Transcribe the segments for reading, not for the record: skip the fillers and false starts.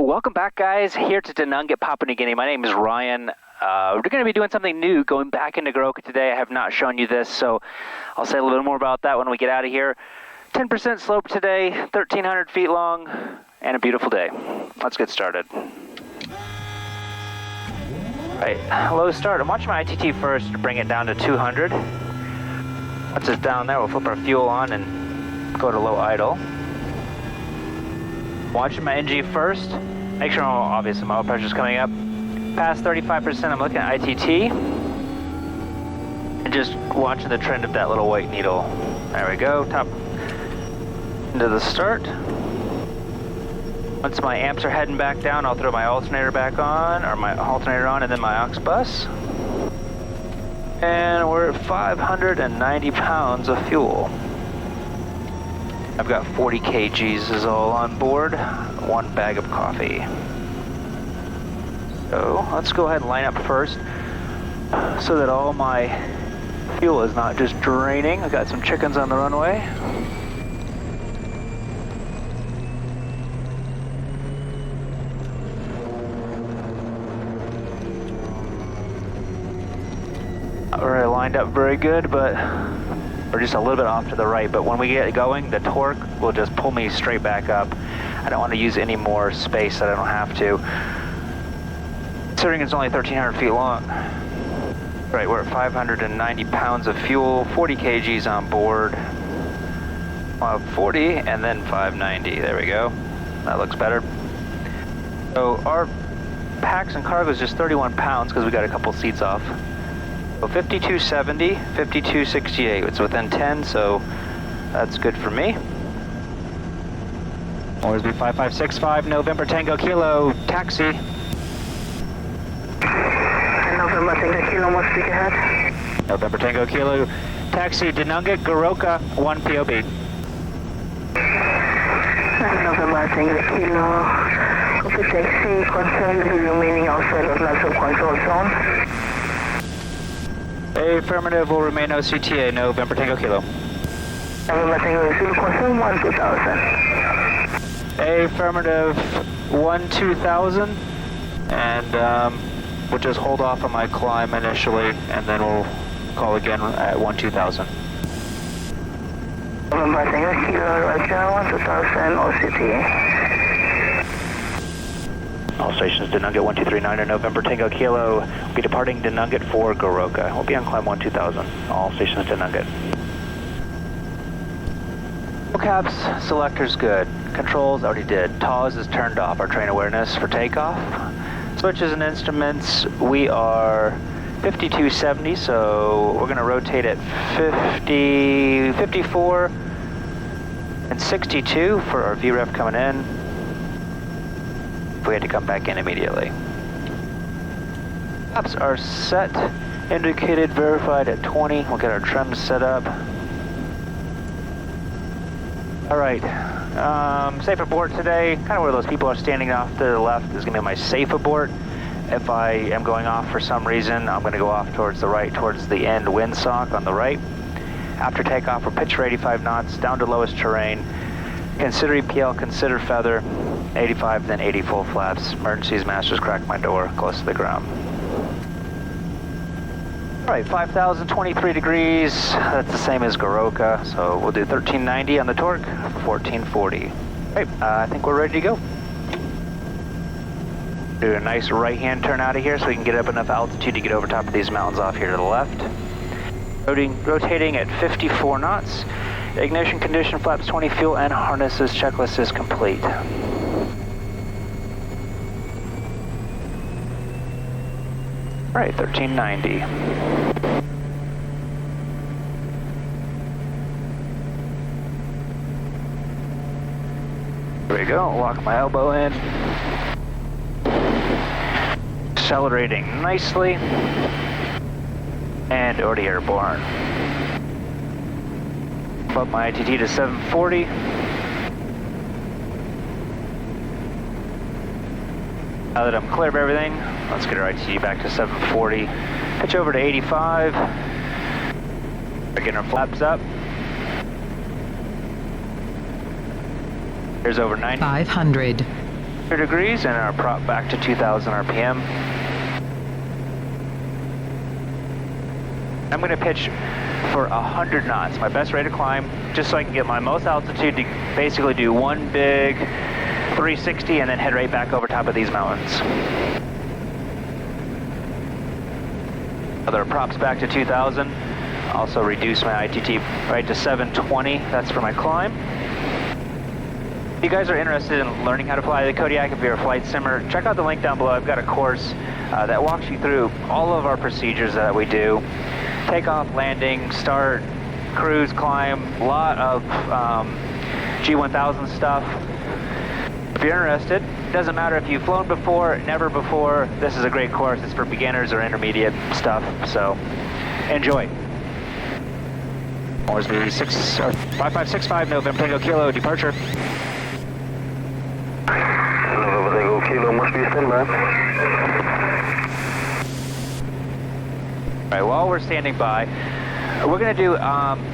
Welcome back, guys, here to Dinangat, Papua New Guinea. My name is Ryan. We're going to be doing something new, going back into Goroka today. I have not shown you this, so I'll say a little bit more about that when we get out of here. 10% slope today, 1,300 feet long, and a beautiful day. Let's get started. Right, low start. I'm watching my ITT first to bring it down to 200. Once it's down there, we'll flip our fuel on and go to low idle. Watching my NG first. Make sure, obviously, my oil pressure is coming up. Past 35%, I'm looking at ITT. And just watching the trend of that little white needle. There we go, top into the start. Once my amps are heading back down, I'll throw my alternator back on, or my alternator on, and then my aux bus. And we're at 590 pounds of fuel. I've got 40 kgs is all on board, one bag of coffee. So let's go ahead and line up first so that all my fuel is not just draining. I've got some chickens on the runway. Not really lined up very good, but we're just a little bit off to the right, but when we get going, the torque will just pull me straight back up. I don't want to use any more space that I don't have to. Considering it's only 1,300 feet long. Right, we're at 590 pounds of fuel, 40 kgs on board. 40 and then 590, there we go. That looks better. So our packs and cargo is just 31 pounds because we got a couple seats off. So 5270, 5268, it's within 10, so that's good for me. Orsby 5565, November Tango Kilo, taxi. November Tango Kilo, must speak ahead. November Tango Kilo, taxi, Dinangat, Goroka, 1 POB. November Tango Kilo, okay, taxi, confirm the remaining outside of lateral control zone. Affirmative, will remain OCTA, November Tango Kilo. November Tango Kilo, confirm 1-2000. Affirmative, 1-2000, and we'll just hold off on my climb initially, and then we'll call again at 1-2000. November Tango Kilo, Roger, 1-2000, OCTA. All stations, Dinangat 1239 or November Tango Kilo. We'll be departing Dinangat for Goroka. We'll be on climb 1-2000. All stations, Dinangat. Caps, selector's good. Controls, already did. TAWS is turned off. Our train awareness for takeoff. Switches and instruments, we are 5270, so we're going to rotate at 50, 54, and 62 for our VREF coming in. If we had to come back in immediately. Maps are set, indicated, verified at 20. We'll get our trims set up. All right, safe abort today. Kind of where those people are standing off to the left is gonna be my safe abort. If I am going off for some reason, I'm gonna go off towards the right, towards the end windsock on the right. After takeoff, we're pitch for 85 knots, down to lowest terrain. Consider EPL, consider feather. 85, then 80 full flaps. Emergencies, masters, crack my door, close to the ground. All right, 5,023 degrees. That's the same as Goroka, so we'll do 1390 on the torque for 1440. All right, I think we're ready to go. Do a nice right-hand turn out of here so we can get up enough altitude to get over top of these mountains off here to the left. Rotating at 54 knots. Ignition condition, flaps 20, fuel and harnesses checklist is complete. All right, 1390. There we go, lock my elbow in. Accelerating nicely. And already airborne. Up my ITT to 740. Now that I'm clear of everything, let's get our ITT back to 740. Pitch over to 85. Getting our flaps up. Here's over 90. 500. degrees and our prop back to 2000 RPM. I'm going to pitch for 100 knots, my best rate of climb, just so I can get my most altitude to basically do one big 360 and then head right back over top of these mountains. Other props back to 2000. Also reduce my ITT right to 720. That's for my climb. If you guys are interested in learning how to fly the Kodiak, if you're a flight simmer, check out the link down below. I've got a course that walks you through all of our procedures that we do. Takeoff, landing, start, cruise, climb, a lot of G1000 stuff. If you're interested, it doesn't matter if you've flown before, never before, this is a great course. It's for beginners or intermediate stuff, so enjoy. Moresby 5565, November Tango Kilo, departure. November Tango Kilo, Moresby, stand by. All right, while we're standing by, we're going to do,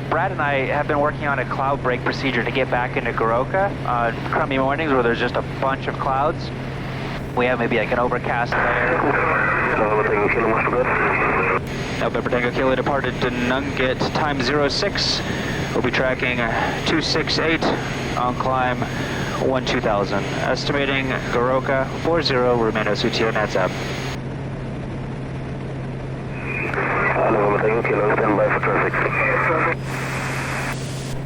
Brad and I have been working on a cloud break procedure to get back into Goroka on crummy mornings where there's just a bunch of clouds. We have maybe like an overcast layer. November Tango Kilo, most good. November Tango Kilo departed Dinangat, time 06. We'll be tracking 268 on climb 2000. Estimating Goroka 40, Romano Sutio Natsab. November Tango Kilo, stand by for traffic.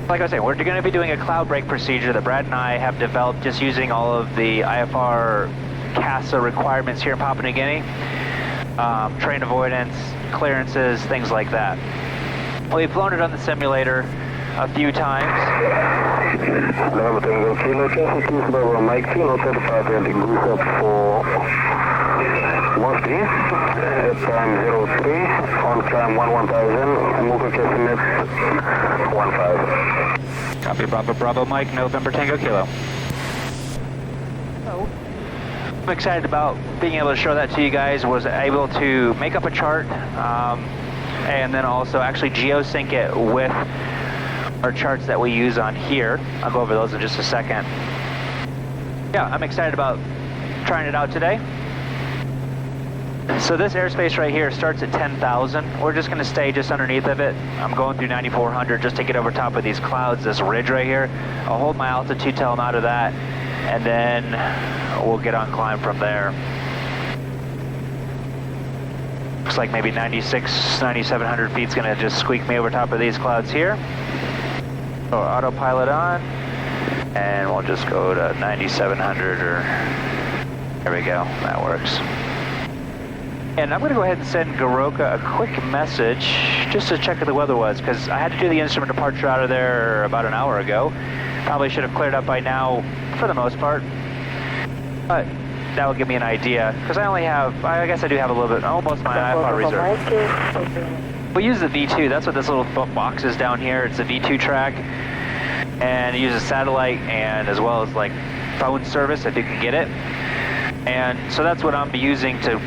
Like I was saying, we're going to be doing a cloud break procedure that Brad and I have developed just using all of the IFR CASA requirements here in Papua New Guinea. Train avoidance, clearances, things like that. We've flown it on the simulator a few times. November Tango Kilo, traffic is Bravo Mike, Kilo 35 heading goose up for Moresby, at time 03, on climb 1000, moving estimates 15. Copy, Bravo Mike, November Tango Kilo. I'm excited about being able to show that to you guys. Was able to make up a chart and then also actually geosync it with our charts that we use on here. I'll go over those in just a second. Yeah, I'm excited about trying it out today. So this airspace right here starts at 10,000. We're just going to stay just underneath of it. I'm going through 9,400 just to get over top of these clouds, this ridge right here. I'll hold my altitude till I'm out of that, and then we'll get on climb from there. Looks like maybe 9,700 feet is going to just squeak me over top of these clouds here. So autopilot on, and we'll just go to 9,700 or, there we go, that works. And I'm going to go ahead and send Goroka a quick message just to check what the weather was, because I had to do the instrument departure out of there about an hour ago. Probably should have cleared up by now for the most part, but that will give me an idea, because I guess I do have a little bit, almost my IFR reserve. We use the V2, that's what this little box is down here. It's a V2 track, and it uses satellite and as well as like phone service if you can get it. And so that's what I'm using to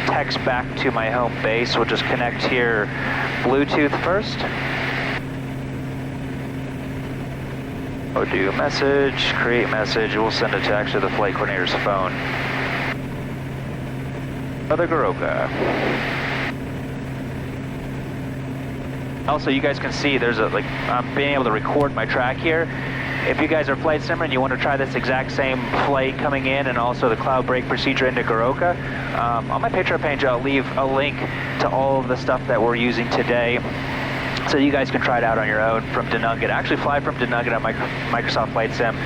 text back to my home base. We'll just connect here Bluetooth first. We'll do message, create message. We'll send it to actually the flight coordinator's phone. Other Goroka. Also, you guys can see there's I'm being able to record my track here. If you guys are flight simmer and you want to try this exact same flight coming in and also the cloud break procedure into Goroka, on my Patreon page I'll leave a link to all of the stuff that we're using today, so you guys can try it out on your own from Dinangat. Actually fly from Dinangat on Microsoft Flight Sim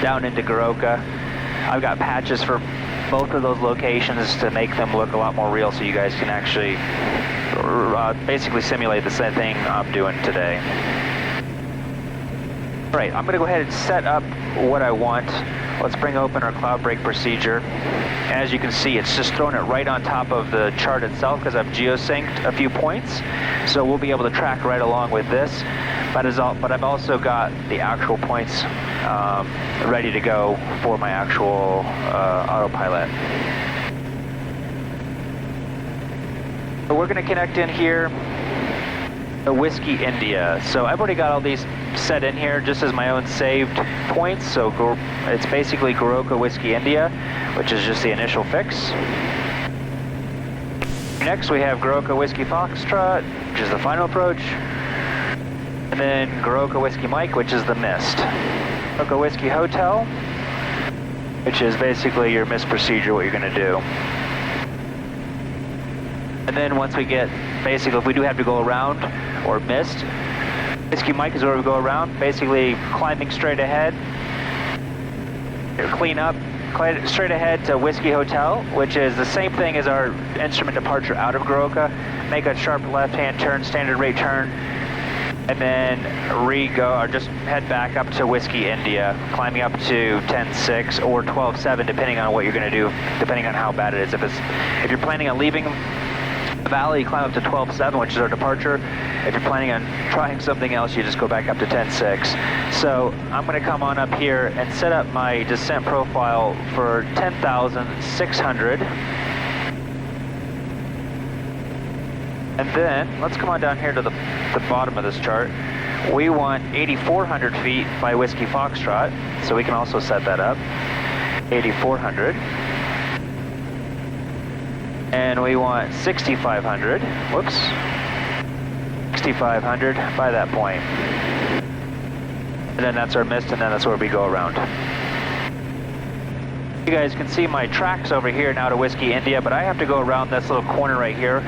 down into Goroka. I've got patches for both of those locations to make them look a lot more real, so you guys can actually basically simulate the same thing I'm doing today. All right, I'm going to go ahead and set up what I want. Let's bring open our cloud break procedure. As you can see, it's just throwing it right on top of the chart itself because I've geosynced a few points. So we'll be able to track right along with this. But I've also got the actual points ready to go for my actual autopilot. So we're going to connect in here the Whiskey India. So I've already got all these set in here just as my own saved points. So it's basically Goroka Whiskey India. which is just the initial fix. Next we have Goroka Whiskey Foxtrot, which is the final approach. And then Goroka Whiskey Mike, which is the mist. Goroka Whiskey Hotel, which is basically your mist procedure, what you're going to do. And then once we get, basically, if we do have to go around or mist, Whiskey Mike is where we go around, basically climbing straight ahead, clean up, straight ahead to Whiskey Hotel, which is the same thing as our instrument departure out of Goroka. Make a sharp left-hand turn, standard rate turn, and then re-go, or just head back up to Whiskey India, climbing up to 10.6 or 12.7, depending on what you're going to do, depending on how bad it is. If you're planning on leaving the valley, you climb up to 12.7, which is our departure. If you're planning on trying something else, you just go back up to 10.6. So I'm going to come on up here and set up my descent profile for 10,600. And then let's come on down here to the bottom of this chart. We want 8,400 feet by Whiskey Foxtrot, so we can also set that up. 8,400. And we want 6,500. Whoops. 6,500 by that point. And then that's our mist, and then that's where we go around. You guys can see my tracks over here now to Whiskey India, but I have to go around this little corner right here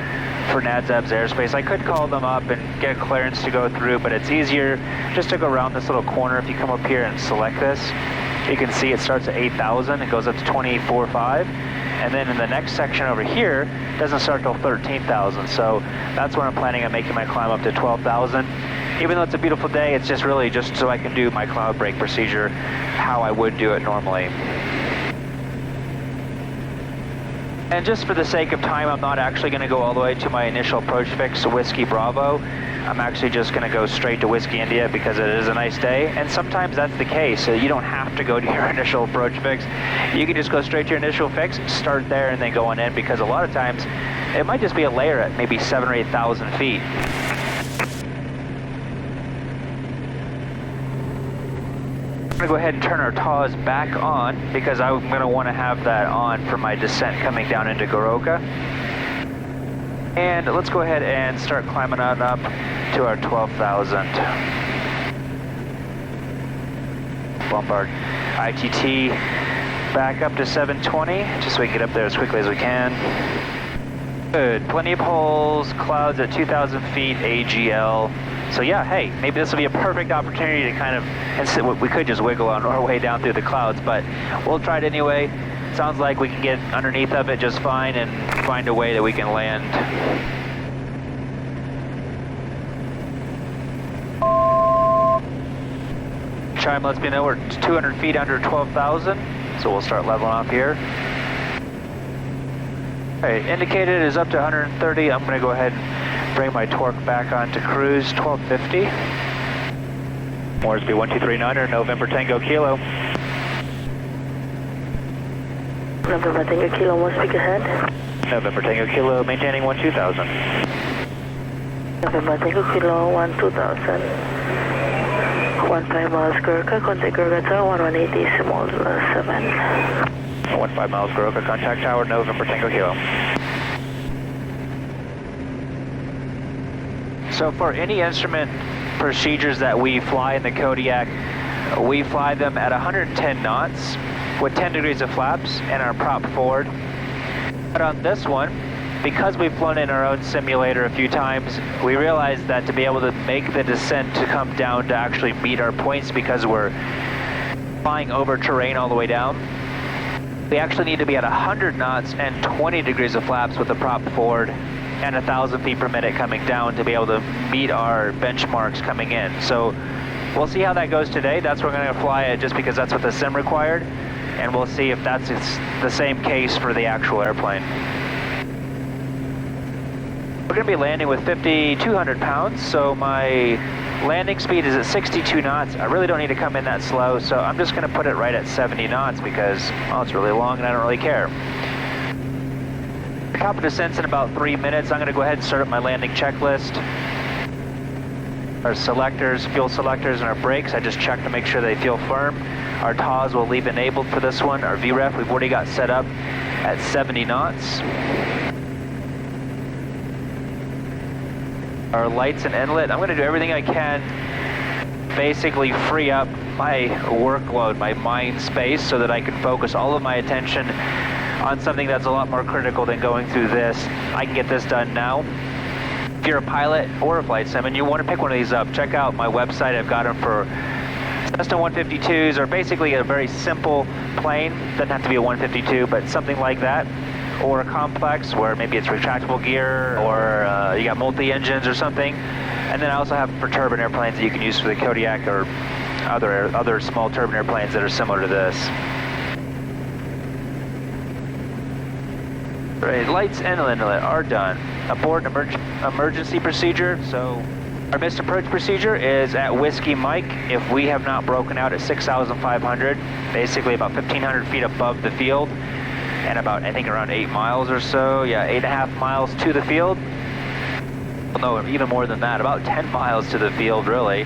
for NADZAB's airspace. I could call them up and get clearance to go through, but it's easier just to go around this little corner. If you come up here and select this, you can see it starts at 8,000, it goes up to 24.5, and then in the next section over here, it doesn't start till 13,000, so that's where I'm planning on making my climb up to 12,000. Even though it's a beautiful day, it's just really just so I can do my cloud break procedure how I would do it normally. And just for the sake of time, I'm not actually going to go all the way to my initial approach fix, Whiskey Bravo. I'm actually just going to go straight to Whiskey India because it is a nice day. And sometimes that's the case, so you don't have to go to your initial approach fix. You can just go straight to your initial fix, start there, and then go on in, because a lot of times it might just be a layer at maybe 7,000 or 8,000 feet. I'm going to go ahead and turn our TAWs back on because I'm going to want to have that on for my descent coming down into Goroka. And let's go ahead and start climbing on up to our 12,000. Bombard ITT back up to 720, just so we can get up there as quickly as we can. Good, plenty of holes, clouds at 2,000 feet, AGL. So yeah, hey, maybe this will be a perfect opportunity to kind of, we could just wiggle on our way down through the clouds, but we'll try it anyway. Sounds like we can get underneath of it just fine and find a way that we can land. Chime lets me know we're 200 feet under 12,000, so we'll start leveling off here. Okay, indicated is up to 130. I'm going to go ahead and bring my torque back on to cruise 1250. Moresby 1239er, November Tango Kilo. November Tango Kilo, one speak ahead. November Tango Kilo, maintaining 12,000. November Tango Kilo, 12,000. 15 miles Goroka, contact Goroka Tower, 1180 small 7. 15 miles Goroka, contact tower, November Tango Kilo. So for any instrument procedures that we fly in the Kodiak, we fly them at 110 knots with 10 degrees of flaps and our prop forward. But on this one, because we've flown in our own simulator a few times, we realized that to be able to make the descent to come down to actually meet our points, because we're flying over terrain all the way down, we actually need to be at 100 knots and 20 degrees of flaps with the prop forward and 1,000 feet per minute coming down to be able to meet our benchmarks coming in. So we'll see how that goes today. That's where we're going to fly it just because that's what the sim required, and we'll see if that's the same case for the actual airplane. We're going to be landing with 5,200 pounds, so my landing speed is at 62 knots. I really don't need to come in that slow, so I'm just going to put it right at 70 knots because, well, it's really long and I don't really care. The cockpit descents in about 3 minutes. I'm going to go ahead and start up my landing checklist. Our selectors, fuel selectors, and our brakes, I just check to make sure they feel firm. Our TAWs will leave enabled for this one. Our VREF, we've already got set up at 70 knots. Our lights and inlet, I'm going to do everything I can, basically free up my workload, my mind space, so that I can focus all of my attention on something that's a lot more critical than going through this. I can get this done now. If you're a pilot or a flight sim and you want to pick one of these up, check out my website. I've got them for Cessna 152s, or basically a very simple plane. Doesn't have to be a 152, but something like that. Or a complex where maybe it's retractable gear, or you got multi-engines or something. And then I also have for turbine airplanes that you can use for the Kodiak, or other small turbine airplanes that are similar to this. Right, lights and inlet are done. Abort emergency procedure. So our missed approach procedure is at Whiskey Mike. If we have not broken out at 6,500, basically about 1,500 feet above the field, and about, I think, around 8 miles or so. Yeah, 8.5 miles to the field. Well, no, even more than that, about 10 miles to the field, really.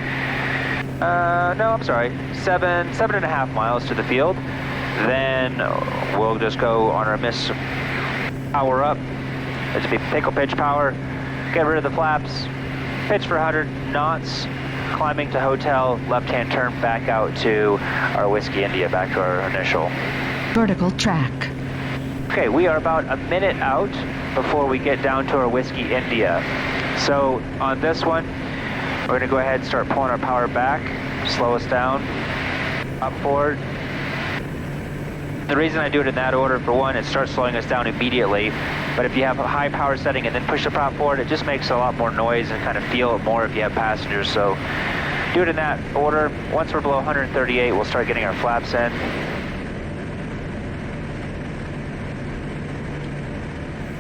No, I'm sorry, 7.5 miles to the field. Then we'll just go on our miss power up. It's be pickle pitch power. Get rid of the flaps. Pitch for 100 knots. Climbing to hotel. Left-hand turn back out to our Whiskey India, back to our initial. Vertical track. Okay, we are about a minute out before we get down to our Whiskey India. So on this one, we're going to go ahead and start pulling our power back, slow us down, up forward. The reason I do it in that order, for one, it starts slowing us down immediately. But if you have a high power setting and then push the prop forward, it just makes a lot more noise and kind of feel it more if you have passengers. So do it in that order. Once we're below 138, we'll start getting our flaps in.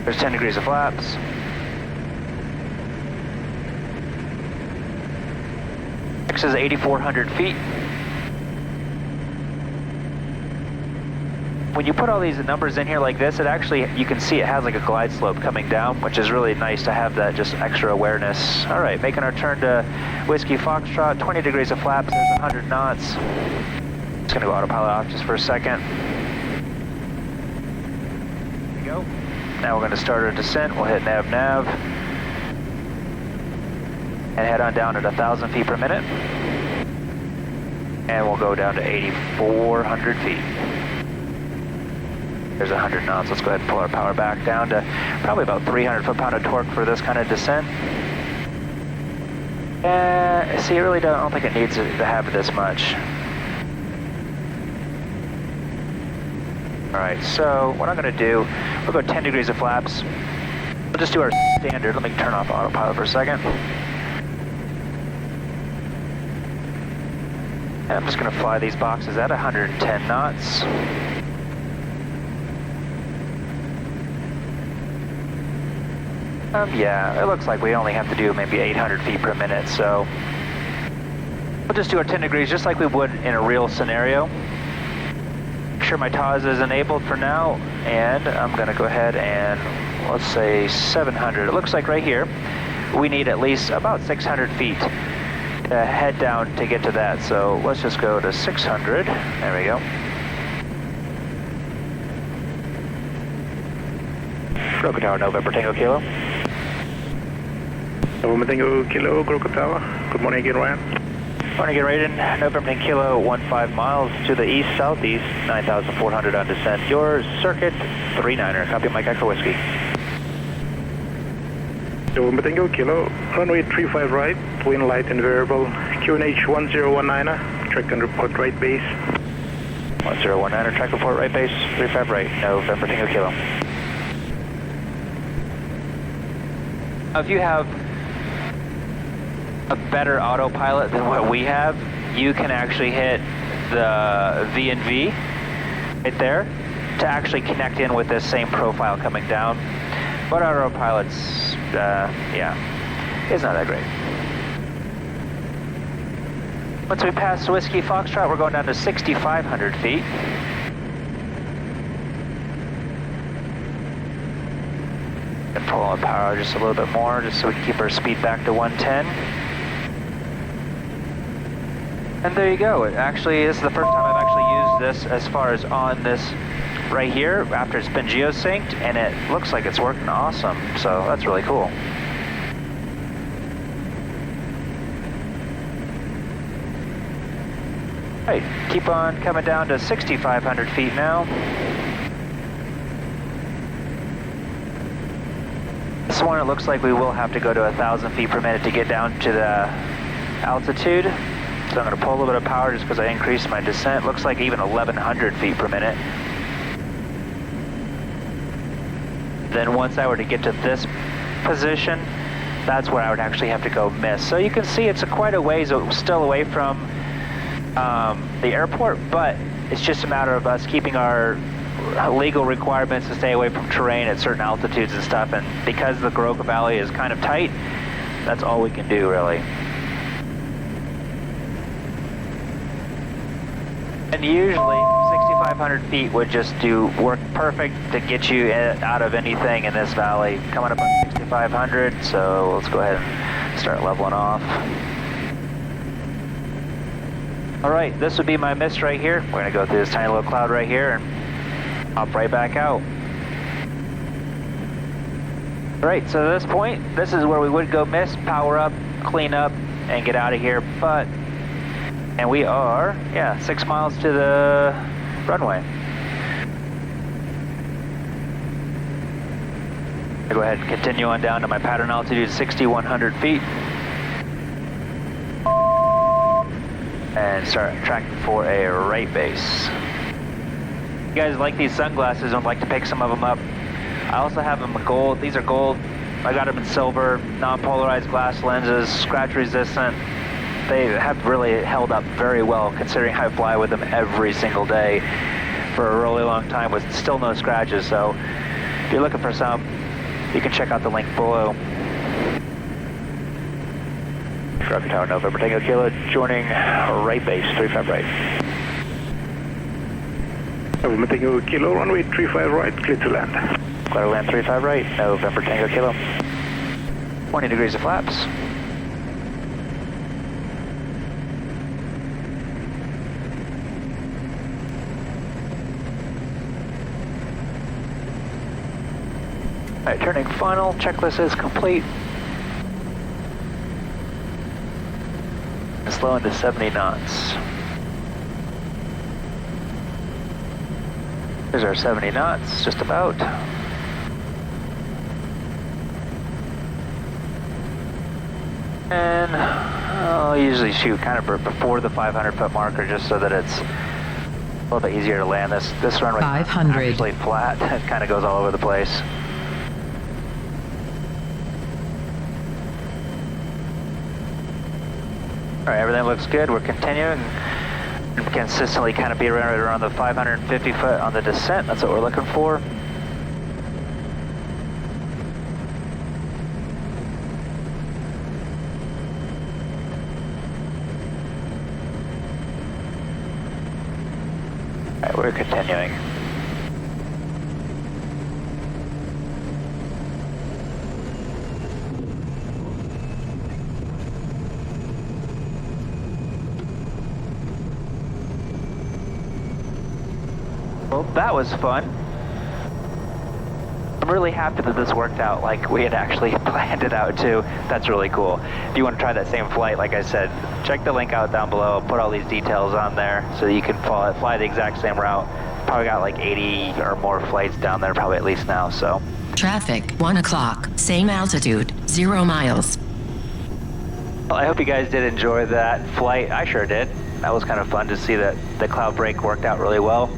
There's 10 degrees of flaps. X is 8,400 feet. When you put all these numbers in here like this, it actually, you can see it has like a glide slope coming down, which is really nice to have that just extra awareness. All right, making our turn to Whiskey Foxtrot, 20 degrees of flaps, there's 100 knots. Just gonna go autopilot off just for a second. There we go. Now we're going to start our descent. We'll hit nav, and head on down at 1,000 feet per minute. And we'll go down to 8,400 feet. There's 100 knots. Let's go ahead and pull our power back down to probably about 300 foot-pound of torque for this kind of descent. See, I don't think it needs to have this much. All right, so what I'm going to do, we'll go 10 degrees of flaps. We'll just do our standard. Let me turn off autopilot for a second. And I'm just going to fly these boxes at 110 knots. Yeah, it looks like we only have to do maybe 800 feet per minute, so we'll just do our 10 degrees just like we would in a real scenario. Make sure my TAWs is enabled for now, and I'm going to go ahead and let's say 700. It looks like right here we need at least about 600 feet to head down to get to that, so let's just go to 600. There we go. Goroka Tower, November Tango Kilo. November Tango Kilo, Goroka Tower. Good morning again, Ryan. Morning again, Raiden. November Tango Kilo, 15 miles to the east-southeast, 9,400 on descent. Your circuit, 39er. Copy, Mike Echo Whiskey. November Tango Kilo, runway 35 right, wind light and variable, QNH 1019er, track and report right base. 1019er, track report right base, 35 right, November Tango Kilo. If you have a better autopilot than what we have, you can actually hit the V&V right there to actually connect in with this same profile coming down. But our autopilot's, yeah, it's not that great. Once we pass Whiskey Foxtrot, we're going down to 6,500 feet. And pull on the power just a little bit more, just so we can keep our speed back to 110. And there you go. It actually, this is the first time I've actually this as far as on this right here after it's been geosynced, and it looks like it's working awesome. So that's really cool. All right, keep on coming down to 6,500 feet now. This one, it looks like we will have to go to 1,000 feet per minute to get down to the altitude. So I'm going to pull a little bit of power just because I increased my descent. Looks like even 1,100 feet per minute. Then once I were to get to this position, that's where I would actually have to go miss. So you can see it's quite a ways still away from the airport, but it's just a matter of us keeping our legal requirements to stay away from terrain at certain altitudes and stuff. And because the Goroka Valley is kind of tight, that's all we can do really. And usually 6,500 feet would just work perfect to get you out of anything in this valley. Coming up on 6,500, so let's go ahead and start leveling off. All right, this would be my miss right here. We're gonna go through this tiny little cloud right here and hop right back out. All right, so at this point, this is where we would go miss, power up, clean up, and get out of here, and we are, 6 miles to the runway. I'll go ahead and continue on down to my pattern altitude, 6,100 feet. And start tracking for a right base. You guys like these sunglasses and would like to pick some of them up. I also have them in gold. These are gold. I got them in silver, non-polarized glass lenses, scratch resistant. They have really held up very well considering I fly with them every single day for a really long time with still no scratches. So if you're looking for some, you can check out the link below. Roger Tower November Tango Kilo, joining right base, 35 right. November Tango Kilo, runway 35 right, clear to land. Clear to land 35 right, November Tango Kilo. 20 degrees of flaps. All right, turning final, checklist is complete. Slow into 70 knots. There's our 70 knots, just about. And I'll usually shoot kind of before the 500-foot marker just so that it's a little bit easier to land. This runway is actually flat. It kind of goes all over the place. All right, everything looks good. We're continuing and consistently kind of be around the 550 foot on the descent. That's what we're looking for. All right, we're continuing. Well, that was fun. I'm really happy that this worked out like we had actually planned it out too. That's really cool. If you want to try that same flight, like I said, check the link out down below. I'll put all these details on there so that you can fly the exact same route. Probably got like 80 or more flights down there probably at least now, so. Traffic, 1 o'clock, same altitude, 0 miles. Well, I hope you guys did enjoy that flight. I sure did. That was kind of fun to see that the cloud break worked out really well.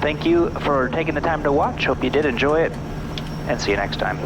Thank you for taking the time to watch. Hope you did enjoy it, and see you next time.